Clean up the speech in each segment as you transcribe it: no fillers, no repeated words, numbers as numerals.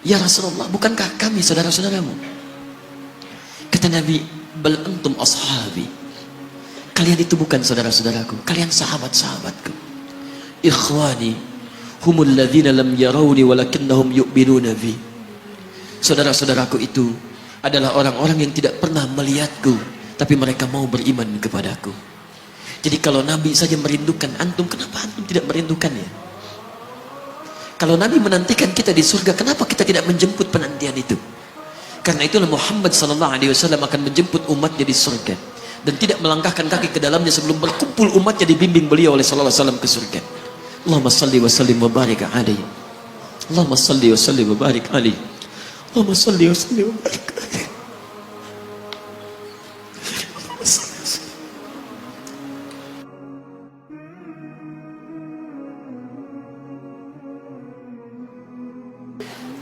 Ya Rasulullah, bukankah kami saudara-saudaramu? Kata Nabi, bal antum ashabi. Kalian itu bukan saudara-saudaraku, kalian sahabat-sahabatku. Ikhwani humul ladzina lam yarawni walakinnahum yu'minuna bi. Saudara-saudaraku itu adalah orang-orang yang tidak pernah melihatku, tapi mereka mau beriman kepadaku. Jadi kalau Nabi saja merindukan antum, kenapa antum tidak merindukannya? Kalau Nabi menantikan kita di surga, kenapa kita tidak menjemput penantian itu? Karena itulah Muhammad SAW akan menjemput umatnya di surga dan tidak melangkahkan kaki ke dalamnya sebelum berkumpul umatnya dibimbing beliau oleh SAW ke surga. Allahumma salli wa sallim wa barik alaihi. Allahumma salli wa sallim wa barik alaihi. Allahumma salli wa sallim wa barik alaihi.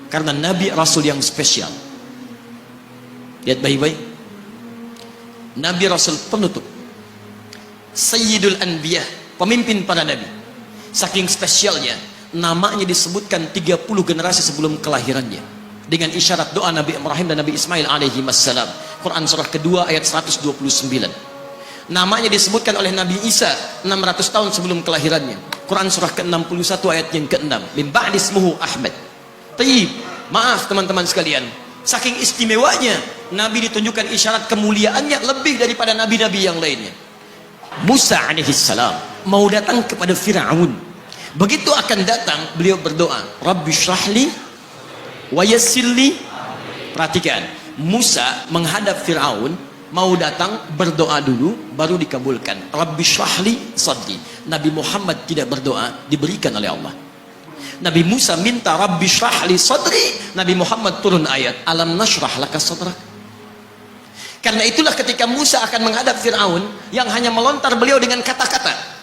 Karena Nabi Rasul yang spesial. Lihat baik-baik. Nabi Rasul penutup, Sayyidul Anbiya, pemimpin para Nabi. Saking spesialnya, namanya disebutkan 30 generasi sebelum kelahirannya, dengan isyarat doa Nabi Ibrahim dan Nabi Ismail alaihi wassalam. Quran surah kedua ayat 129. Namanya disebutkan oleh Nabi Isa 600 tahun sebelum kelahirannya. Quran surah ke-61 ayat yang ke-6. Min ba'di ismuhu Ahmad. Taib, maaf teman-teman sekalian, saking istimewanya Nabi ditunjukkan isyarat kemuliaannya lebih daripada nabi-nabi yang lainnya. Musa alaihissalam mau datang kepada Fir'aun. Begitu akan datang, beliau berdoa, Rabbi syrahli wa yassirli. Perhatikan, Musa menghadap Fir'aun, mau datang berdoa dulu baru dikabulkan. Rabbi syrahli sadri. Nabi Muhammad tidak berdoa, diberikan oleh Allah. Nabi Musa minta Rabbi syrahli sadri, Nabi Muhammad turun ayat alam nashrah laka sadrak. Karena itulah ketika Musa akan menghadap Fir'aun yang hanya melontar beliau dengan kata-kata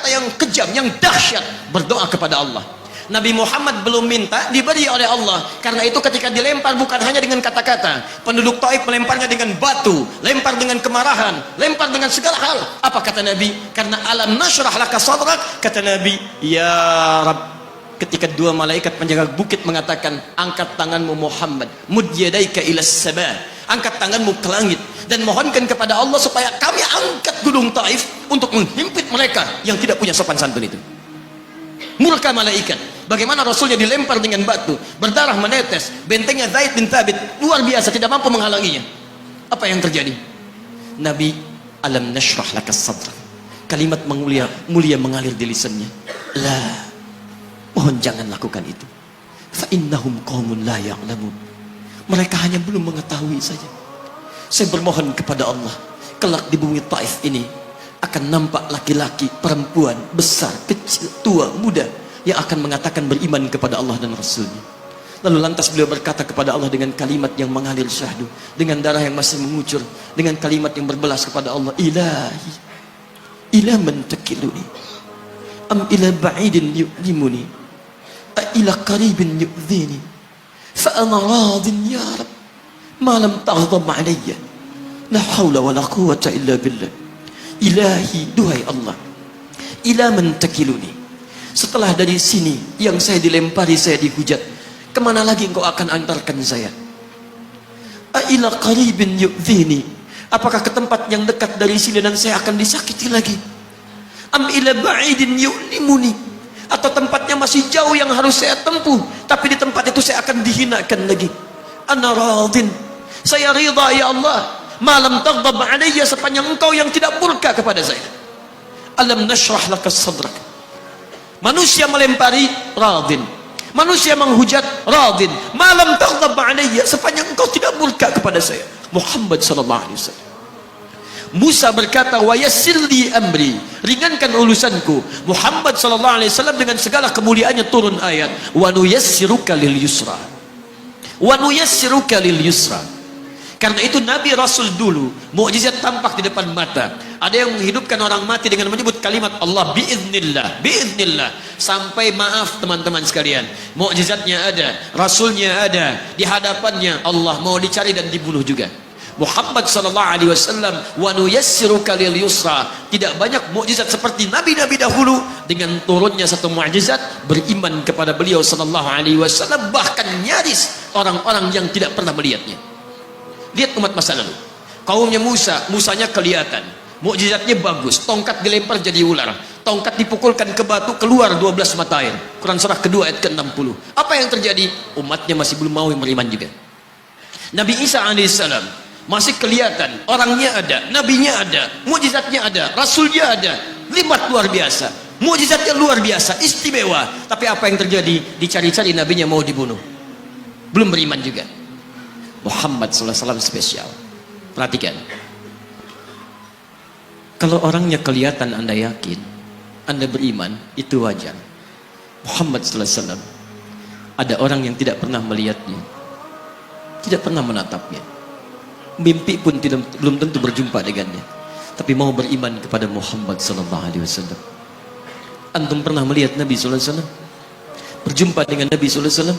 yang kejam, yang dahsyat, berdoa kepada Allah. Nabi Muhammad belum minta, diberi oleh Allah. Karena itu ketika dilempar bukan hanya dengan kata-kata, penduduk Taif melemparnya dengan batu, lempar dengan kemarahan, lempar dengan segala hal. Apa kata Nabi? Karena alam nashrah laka sadrak, kata Nabi, ya Rabb. Ketika dua malaikat penjaga bukit mengatakan, angkat tanganmu Muhammad, mud yadaika ilas sama, angkat tanganmu ke langit dan mohonkan kepada Allah supaya kami angkat gunung Taif untuk menghimpit mereka yang tidak punya sopan santun itu. Murka malaikat. Bagaimana Rasulnya dilempar dengan batu, berdarah menetes, bentengnya Zaid bin Thabit luar biasa, tidak mampu menghalanginya. Apa yang terjadi? Nabi, alam nashrah laka sadra. Kalimat mulia mengalir di lisannya. La, mohon jangan lakukan itu. Fa innahum qaumun la ya'lamun. Mereka hanya belum mengetahui saja. Saya bermohon kepada Allah, kelak di bumi Taif ini akan nampak laki-laki, perempuan, besar, kecil, tua, muda yang akan mengatakan beriman kepada Allah dan Rasulnya. Lalu lantas beliau berkata kepada Allah dengan kalimat yang mengalir syahdu, dengan darah yang masih mengucur, dengan kalimat yang berbelas kepada Allah, Ilahi, ila man takiluni, am ila ba'idin yu'limuni, a ila qaribin yu'zini, fa ana radin ya Rab, ma lam taghdab alayya, la hawla wa la quwwata illa billah. Ilahi, duhai Allah, ila man takiluni, setelah dari sini yang saya dilempari, saya dihujat, kemana lagi engkau akan antarkan saya? A ila qaribin yu'zini, apakah ke tempat yang dekat dari sini dan saya akan disakiti lagi? Am ila ba'idin yu'limuni, atau tempatnya masih jauh yang harus saya tempuh, tapi di tempat itu saya akan dihinakan lagi. Ana radin, saya ridha ya Allah, malam taghdab alayya, sepanjang engkau yang tidak murka kepada saya. Alam nashrah laka sadrak. Manusia melempari, radin. Manusia menghujat, radin. Malam taghdab alayya, sepanjang engkau tidak murka kepada saya. Muhammad sallallahu alaihi wasallam. Musa berkata, wa yassirli amri, ringankan urusanku. Muhammad sallallahu alaihi wasallam dengan segala kemuliaannya turun ayat, wa nuyassiruka lil yusra. Wa nuyassiruka lil yusra. Karena itu Nabi Rasul dulu mukjizat tampak di depan mata. Ada yang menghidupkan orang mati dengan menyebut kalimat Allah biiznillah, biiznillah. Sampai maaf teman-teman sekalian, mukjizatnya ada, Rasulnya ada, di hadapannya Allah mau dicari dan dibunuh juga. Muhammad sallallahu alaihi wasallam, wa nuyassiruka lil yusra. Tidak banyak mukjizat seperti nabi-nabi dahulu. Dengan turunnya satu mukjizat, beriman kepada beliau sallallahu alaihi wasallam, bahkan nyaris orang-orang yang tidak pernah melihatnya. Lihat umat masa lalu, kaumnya Musa, Musanya kelihatan, mukjizatnya bagus, tongkat dilempar jadi ular, tongkat dipukulkan ke batu, keluar 12 mata air. Quran surah kedua ayat ke-60. Apa yang terjadi? Umatnya masih belum mau beriman juga. Nabi Isa alaihissalam masih kelihatan, orangnya ada, nabinya ada, mukjizatnya ada, rasulnya ada, limat luar biasa, mukjizatnya luar biasa, istimewa. Tapi apa yang terjadi? Dicari-cari nabinya mau dibunuh, belum beriman juga. Muhammad SAW spesial. Perhatikan, kalau orangnya kelihatan Anda yakin, Anda beriman, itu wajar. Muhammad SAW, ada orang yang tidak pernah melihatnya, tidak pernah menatapnya, mimpi pun belum tentu berjumpa dengannya, tapi mau beriman kepada Muhammad SAW. Antum pernah melihat Nabi SAW, berjumpa dengan Nabi SAW?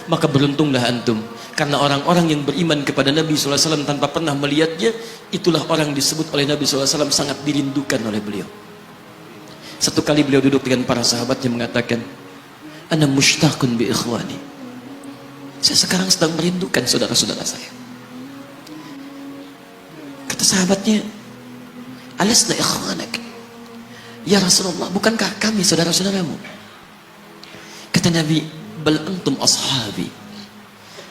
Maka beruntunglah antum, karena orang-orang yang beriman kepada Nabi SAW tanpa pernah melihatnya, itulah orang disebut oleh Nabi SAW sangat dirindukan oleh beliau. Satu kali beliau duduk dengan para sahabatnya mengatakan, ana mushtaqun bi ikhwani, saya sekarang sedang merindukan saudara-saudara saya. Kata sahabatnya, alasna ikhwanak ya Rasulullah, bukankah kami saudara-saudaramu? Kata Nabi, bal antum ashabi,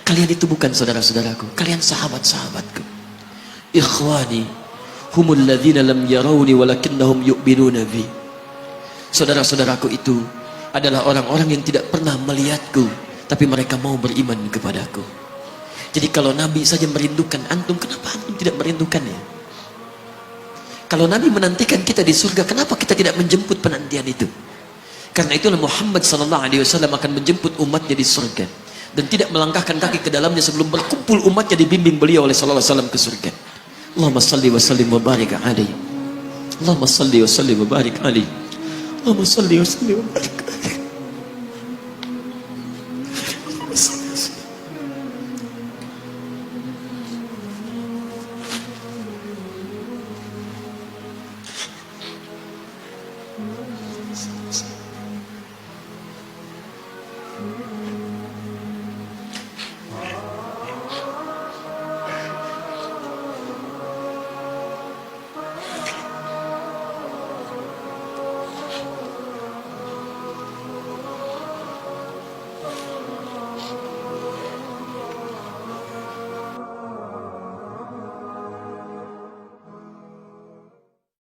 kalian itu bukan saudara-saudaraku, kalian sahabat-sahabatku. Ikhwani humul ladzina lam yarawni walakinnahum yu'minuna bi, saudara-saudaraku itu adalah orang-orang yang tidak pernah melihatku, tapi mereka mau beriman kepadaku. Jadi kalau Nabi saja merindukan antum, kenapa antum tidak merindukannya? Kalau Nabi menantikan kita di surga, kenapa kita tidak menjemput penantian itu? Karena itulah Muhammad SAW akan menjemput umatnya di surga, dan tidak melangkahkan kaki ke dalamnya sebelum berkumpul umatnya dibimbing beliau oleh SAW ke surga. Allahumma salli wa sallim wa barik alaihi. Allahumma salli wa sallim wa barik alaihi. Allahumma salli wa sallim wa barik alaihi.